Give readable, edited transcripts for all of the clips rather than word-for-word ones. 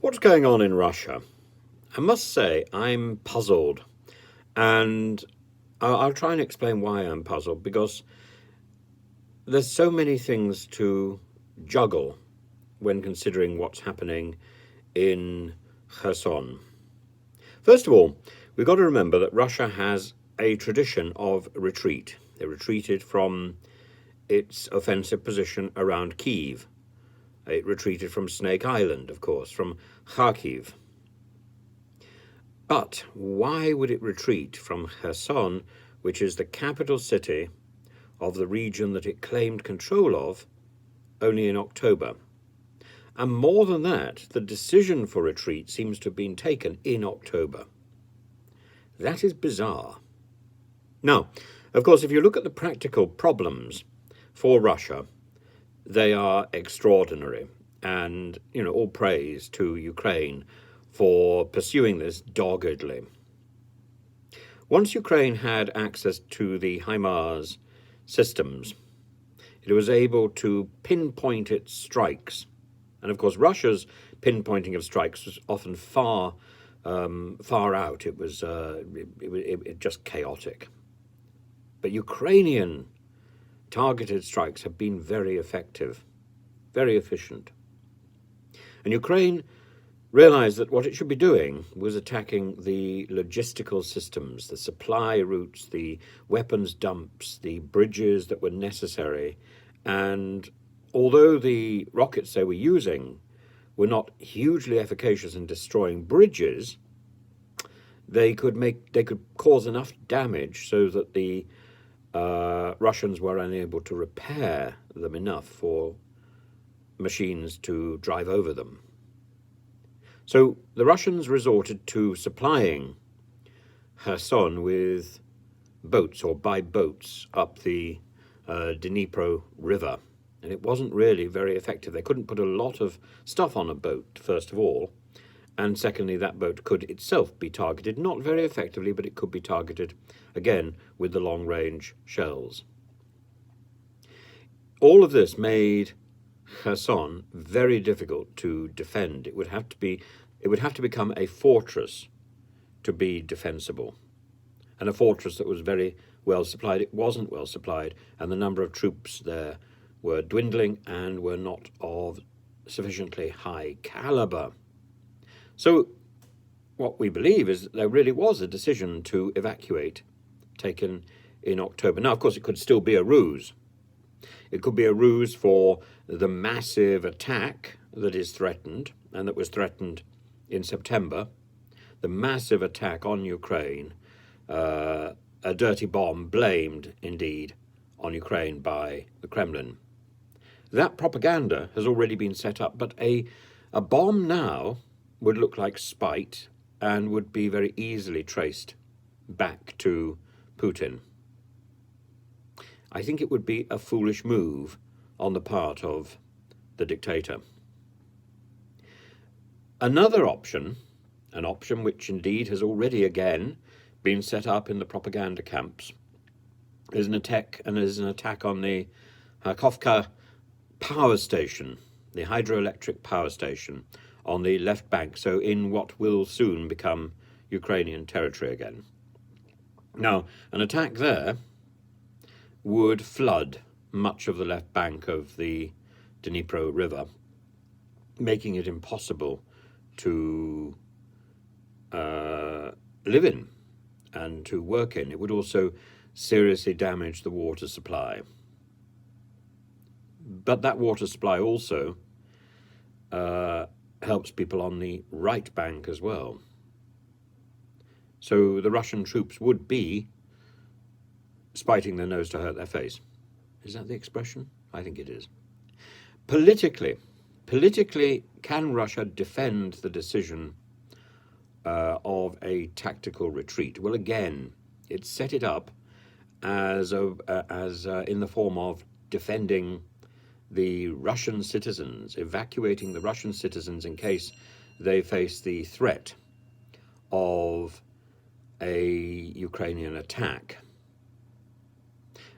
What's going on in Russia? I must say I'm puzzled, and I'll try and explain why I'm puzzled, because there's so many things to juggle when considering what's happening in Kherson. First of all, we've got to remember that Russia has a tradition of retreat. They retreated from its offensive position around Kyiv. It retreated from Snake Island, of course, from Kharkiv. But why would it retreat from Kherson, which is the capital city of the region that it claimed control of, only in October? And more than that, the decision for retreat seems to have been taken in October. That is bizarre. Now, of course, if you look at the practical problems for Russia, they are extraordinary, and all praise to Ukraine for pursuing this doggedly. Once Ukraine had access to the HIMARS systems, it was able to pinpoint its strikes. And of course, Russia's pinpointing of strikes was often far out. It was just chaotic. But Ukrainian targeted strikes have been very effective, very efficient. And Ukraine realized that what it should be doing was attacking the logistical systems, the supply routes, the weapons dumps, the bridges that were necessary. And although the rockets they were using were not hugely efficacious in destroying bridges, they could cause enough damage so that the Russians were unable to repair them enough for machines to drive over them. So the Russians resorted to supplying Kherson with boats, or by boats, up the Dnipro River. And it wasn't really very effective. They couldn't put a lot of stuff on a boat, first of all. And secondly, that boat could itself be targeted, not very effectively, but it could be targeted, again, with the long-range shells. All of this made Kherson very difficult to defend. It would have to become a fortress to be defensible. And a fortress that was very well supplied. It wasn't well supplied, and the number of troops there were dwindling and were not of sufficiently high caliber. So what we believe is that there really was a decision to evacuate taken in October. Now, of course, it could still be a ruse. It could be a ruse for the massive attack that is threatened, and that was threatened in September, the massive attack on Ukraine, a dirty bomb blamed, indeed, on Ukraine by the Kremlin. That propaganda has already been set up, but a bomb now would look like spite and would be very easily traced back to Putin. I think it would be a foolish move on the part of the dictator. Another option, an option which indeed has already again been set up in the propaganda camps, is an attack on the Kharkovka power station, the hydroelectric power station on the left bank, so in what will soon become Ukrainian territory again. Now, an attack there would flood much of the left bank of the Dnipro River, making it impossible to live in and to work in. It would also seriously damage the water supply. But that water supply also helps people on the right bank as well. So the Russian troops would be spiting their nose to hurt their face. Is that the expression? I think it is. Politically, can Russia defend the decision of a tactical retreat? Well, again, it set it up as in the form of defending the Russian citizens, evacuating the Russian citizens in case they face the threat of a Ukrainian attack.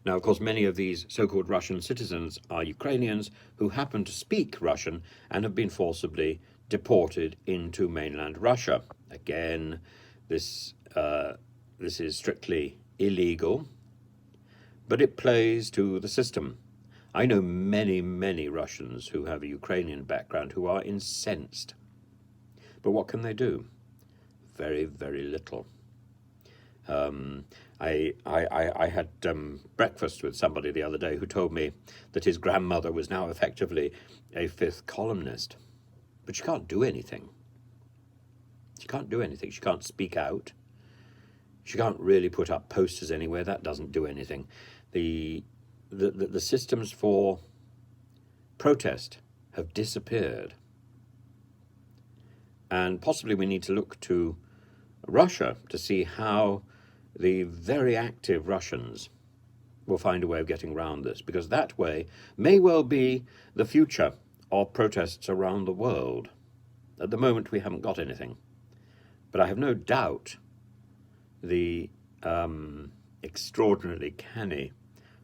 Now, of course, many of these so-called Russian citizens are Ukrainians who happen to speak Russian and have been forcibly deported into mainland Russia. Again, this is strictly illegal, but it plays to the system. I know many, many Russians who have a Ukrainian background who are incensed. But what can they do? Very, very little. I had breakfast with somebody the other day who told me that his grandmother was now effectively a fifth columnist. But she can't do anything. She can't do anything. She can't speak out. She can't really put up posters anywhere. That doesn't do anything. The systems for protest have disappeared. And possibly we need to look to Russia to see how the very active Russians will find a way of getting around this, because that way may well be the future of protests around the world. At the moment, we haven't got anything. But I have no doubt the extraordinarily canny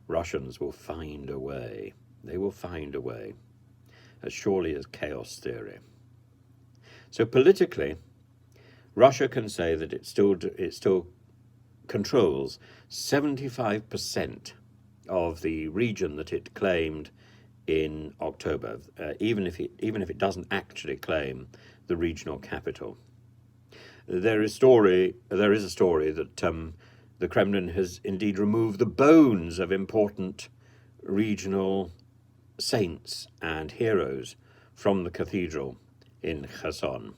Russians will find a way. They will find a way, as surely as chaos theory. So politically, Russia can say that it still controls 75% of the region that it claimed in October, even if it doesn't actually claim the regional capital. There is a story that the Kremlin has indeed removed the bones of important regional saints and heroes from the cathedral in Kherson.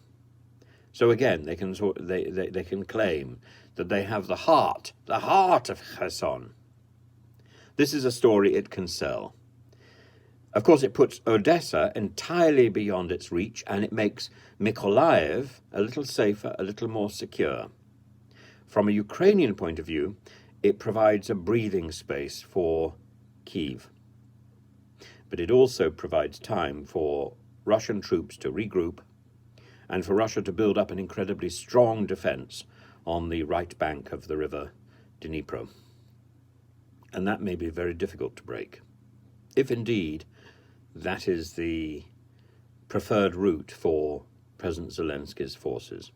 So again, they can claim that they have the heart of Kherson. This is a story it can sell. Of course, it puts Odessa entirely beyond its reach, and it makes Mykolaiv a little safer, a little more secure. From a Ukrainian point of view, it provides a breathing space for Kyiv. But it also provides time for Russian troops to regroup and for Russia to build up an incredibly strong defense on the right bank of the river Dnipro. And that may be very difficult to break, if indeed that is the preferred route for President Zelensky's forces.